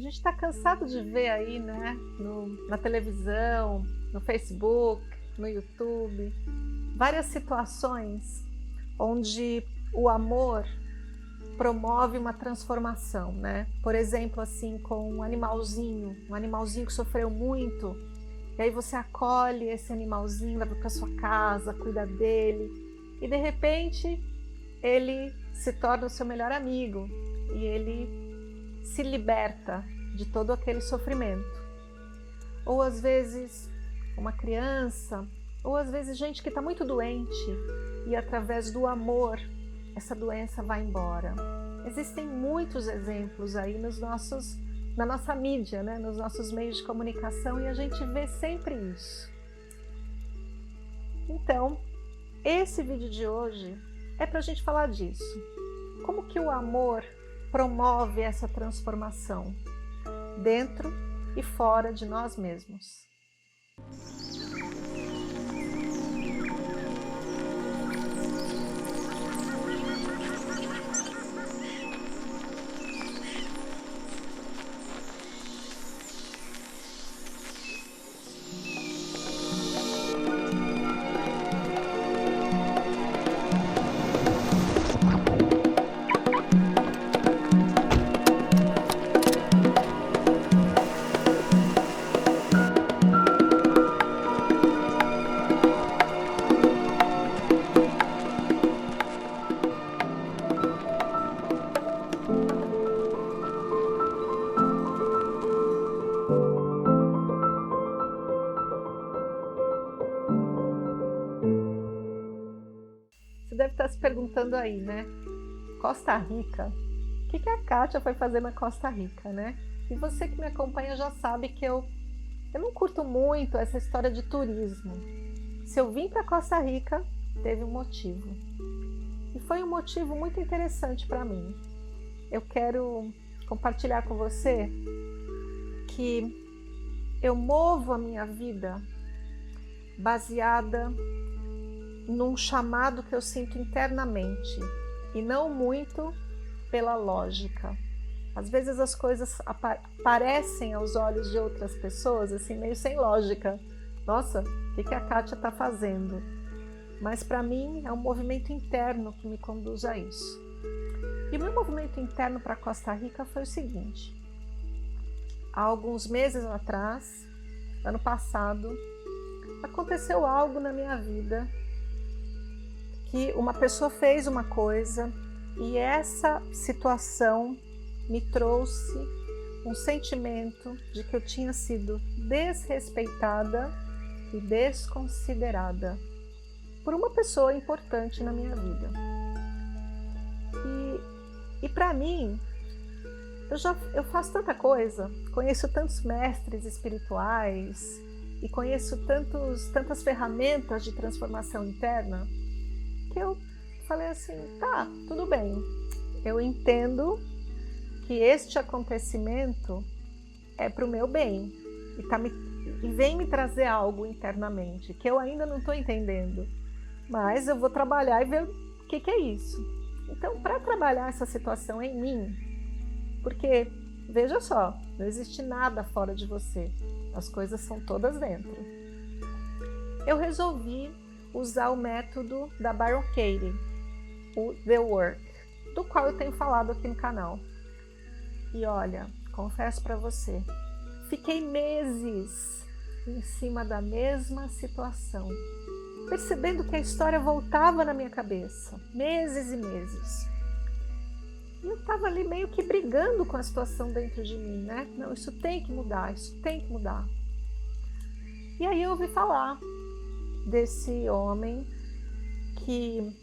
A gente está cansado de ver aí, né, na televisão, no Facebook, no YouTube, várias situações onde o amor promove uma transformação, né? Por exemplo, assim, com um animalzinho que sofreu muito, e aí você acolhe esse animalzinho, leva para sua casa, cuida dele, e de repente ele se torna o seu melhor amigo e ele se liberta de todo aquele sofrimento. Ou às vezes uma criança, ou às vezes gente que está muito doente e através do amor essa doença vai embora. Existem muitos exemplos aí na nossa mídia, né? Nos nossos meios de comunicação, e a gente vê sempre isso. Então, esse vídeo de hoje é para a gente falar disso. Como que o amor promove essa transformação dentro e fora de nós mesmos. Você deve estar se perguntando aí, né? Costa Rica? O que a Kátia foi fazer na Costa Rica, né? E você que me acompanha já sabe que eu não curto muito essa história de turismo. Se eu vim para Costa Rica, teve um motivo. E foi um motivo muito interessante para mim. Eu quero compartilhar com você que eu movo a minha vida baseada num chamado que eu sinto internamente e não muito pela lógica. Às vezes as coisas aparecem aos olhos de outras pessoas assim meio sem lógica. Nossa, o que a Kátia está fazendo? Mas para mim é um movimento interno que me conduz a isso. E o meu movimento interno para Costa Rica foi o seguinte: há alguns meses atrás, ano passado, aconteceu algo na minha vida que uma pessoa fez uma coisa e essa situação me trouxe um sentimento de que eu tinha sido desrespeitada e desconsiderada por uma pessoa importante na minha vida. E para mim, eu faço tanta coisa, conheço tantos mestres espirituais e conheço tantas ferramentas de transformação interna, que eu falei assim, tá, tudo bem, eu entendo que este acontecimento é para o meu bem e vem me trazer algo internamente que eu ainda não estou entendendo, mas eu vou trabalhar e ver o que é isso. Então, para trabalhar essa situação em mim, porque veja só, não existe nada fora de você, as coisas são todas dentro, eu resolvi usar o método da Byron Katie, o The Work, do qual eu tenho falado aqui no canal. E olha, confesso para você, fiquei meses em cima da mesma situação, percebendo que a história voltava na minha cabeça, meses e meses. E eu estava ali meio que brigando com a situação dentro de mim, né? Não, isso tem que mudar, isso tem que mudar. E aí eu ouvi falar desse homem que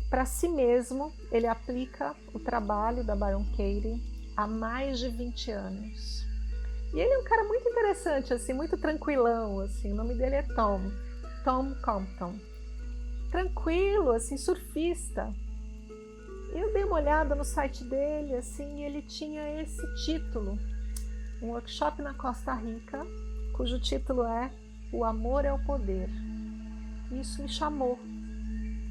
para si mesmo ele aplica o trabalho da Byron Katie há mais de 20 anos. E ele é um cara muito interessante, assim, muito tranquilão, assim, o nome dele é Tom Compton. Tranquilo, assim, surfista. Eu dei uma olhada no site dele, assim, e ele tinha esse título, um workshop na Costa Rica, cujo título é O Amor é o Poder. Isso me chamou.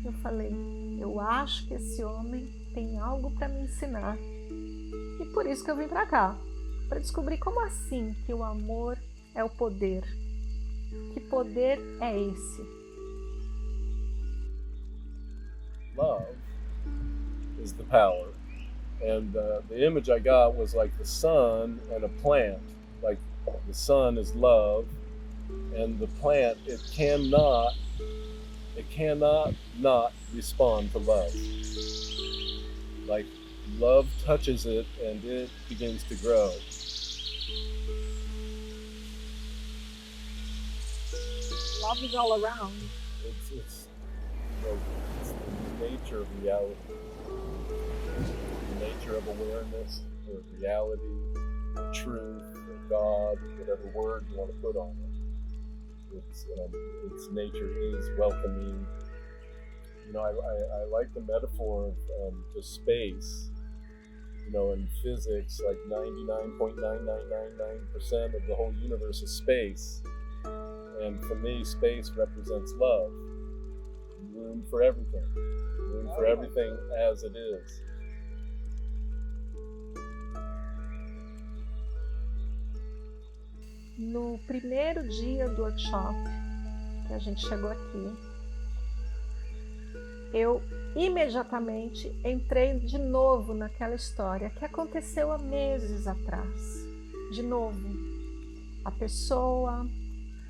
Eu falei, eu acho que esse homem tem algo para me ensinar. E por isso que eu vim para cá. para descobrir como assim que o amor é o poder. Que poder é esse? Love is the power. And the image I got was like the sun and a plant. Like the sun is love, and the plant, it cannot not respond to love. Like love touches it and it begins to grow. Love is all around. It's the nature of reality, the nature of awareness, or reality, or truth, or God, whatever word you want to put on it. Its nature is welcoming. You know, I like the metaphor of just space. You know, in physics, like 99.9999% of the whole universe is space. And for me, space represents love. Room for everything. Room for everything as it is. No primeiro dia do workshop, que a gente chegou aqui, eu imediatamente entrei de novo naquela história que aconteceu há meses atrás. De novo, a pessoa,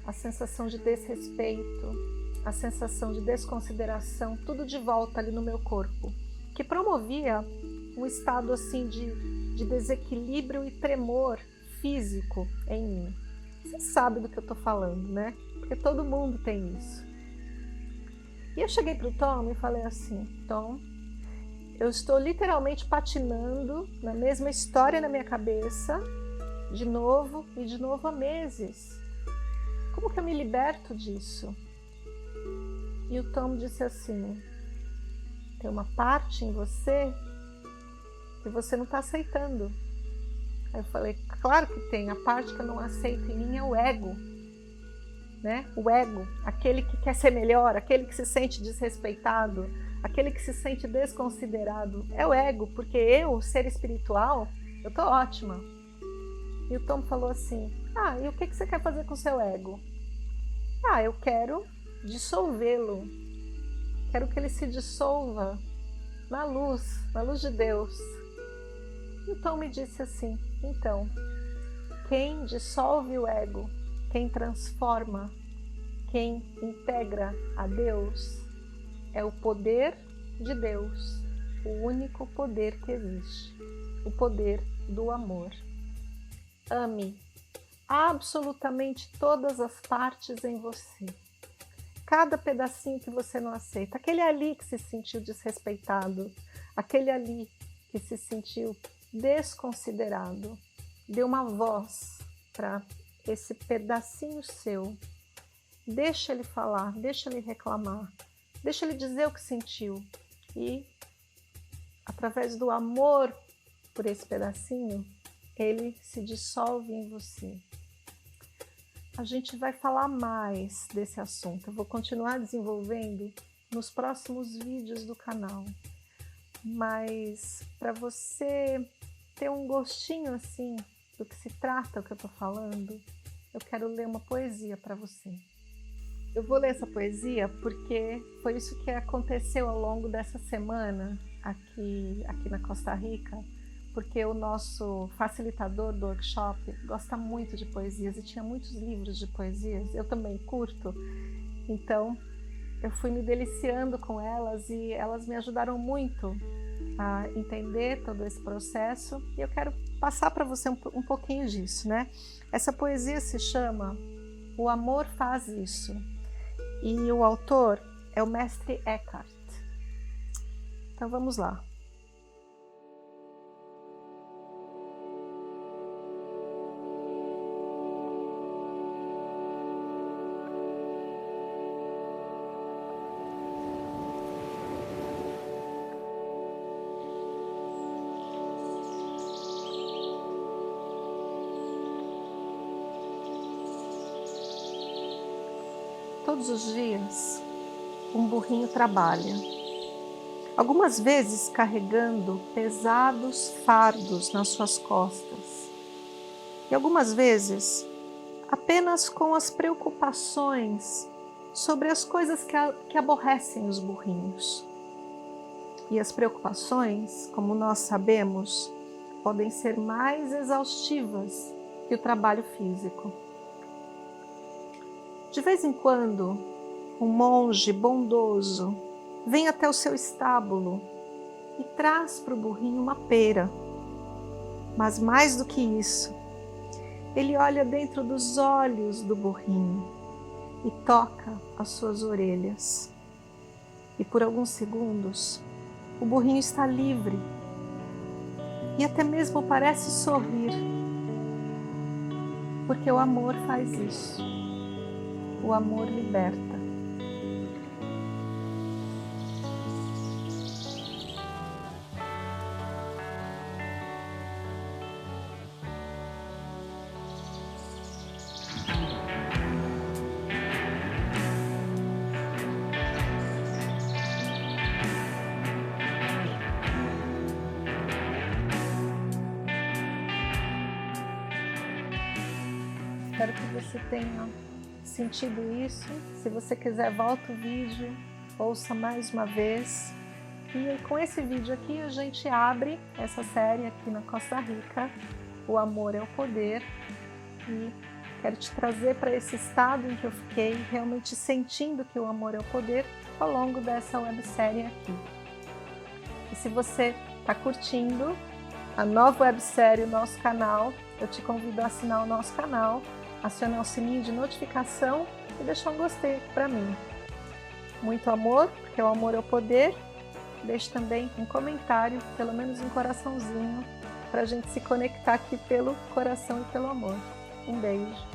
a sensação de desrespeito, a sensação de desconsideração, tudo de volta ali no meu corpo, que promovia um estado assim de desequilíbrio e tremor físico em mim. Você sabe do que eu estou falando, né? Porque todo mundo tem isso. E eu cheguei para o Tom e falei assim: Tom, eu estou literalmente patinando na mesma história na minha cabeça, de novo e de novo há meses. Como que eu me liberto disso? E o Tom disse assim: tem uma parte em você que você não está aceitando. Aí eu falei: claro que tem. A parte que eu não aceito em mim é o ego. Né? O ego, aquele que quer ser melhor, aquele que se sente desrespeitado, aquele que se sente desconsiderado. É o ego, porque eu, ser espiritual, eu tô ótima. E o Tom falou assim: ah, e o que você quer fazer com o seu ego? Ah, eu quero dissolvê-lo. Quero que ele se dissolva na luz de Deus. E o Tom me disse assim: então, quem dissolve o ego, quem transforma, quem integra a Deus, é o poder de Deus, o único poder que existe, o poder do amor. Ame absolutamente todas as partes em você. Cada pedacinho que você não aceita, aquele ali que se sentiu desrespeitado, aquele ali que se sentiu desconsiderado, dê uma voz para esse pedacinho seu. Deixa ele falar, deixa ele reclamar, deixa ele dizer o que sentiu. E, através do amor por esse pedacinho, ele se dissolve em você. A gente vai falar mais desse assunto. Eu vou continuar desenvolvendo nos próximos vídeos do canal. Mas, para você ter um gostinho assim do que se trata, o que eu estou falando, eu quero ler uma poesia para você. Eu vou ler essa poesia porque foi isso que aconteceu ao longo dessa semana aqui na Costa Rica, porque o nosso facilitador do workshop gosta muito de poesias e tinha muitos livros de poesias, eu também curto, então eu fui me deliciando com elas e elas me ajudaram muito a entender todo esse processo e eu quero passar para você um pouquinho disso, né? Essa poesia se chama O Amor Faz Isso e o autor é o mestre Eckhart. Então vamos lá. Todos os dias, um burrinho trabalha, algumas vezes carregando pesados fardos nas suas costas, E algumas vezes, apenas com as preocupações sobre as coisas que aborrecem os burrinhos. E as preocupações, como nós sabemos, podem ser mais exaustivas que o trabalho físico. De vez em quando, um monge bondoso vem até o seu estábulo e traz para o burrinho uma pera. Mas mais do que isso, ele olha dentro dos olhos do burrinho e toca as suas orelhas. E por alguns segundos, o burrinho está livre e até mesmo parece sorrir, porque o amor faz isso. O amor liberta. Espero que você tenha sentido isso. Se você quiser, volta o vídeo, ouça mais uma vez. E com esse vídeo aqui a gente abre essa série aqui na Costa Rica, O Amor é o Poder. E quero te trazer para esse estado em que eu fiquei realmente sentindo que o amor é o poder ao longo dessa websérie aqui. E se você está curtindo a nova websérie, o nosso canal, eu te convido a assinar o nosso canal, acionar o sininho de notificação e deixar um gostei aqui para mim. Muito amor, porque o amor é o poder. Deixe também um comentário, pelo menos um coraçãozinho, para a gente se conectar aqui pelo coração e pelo amor. Um beijo.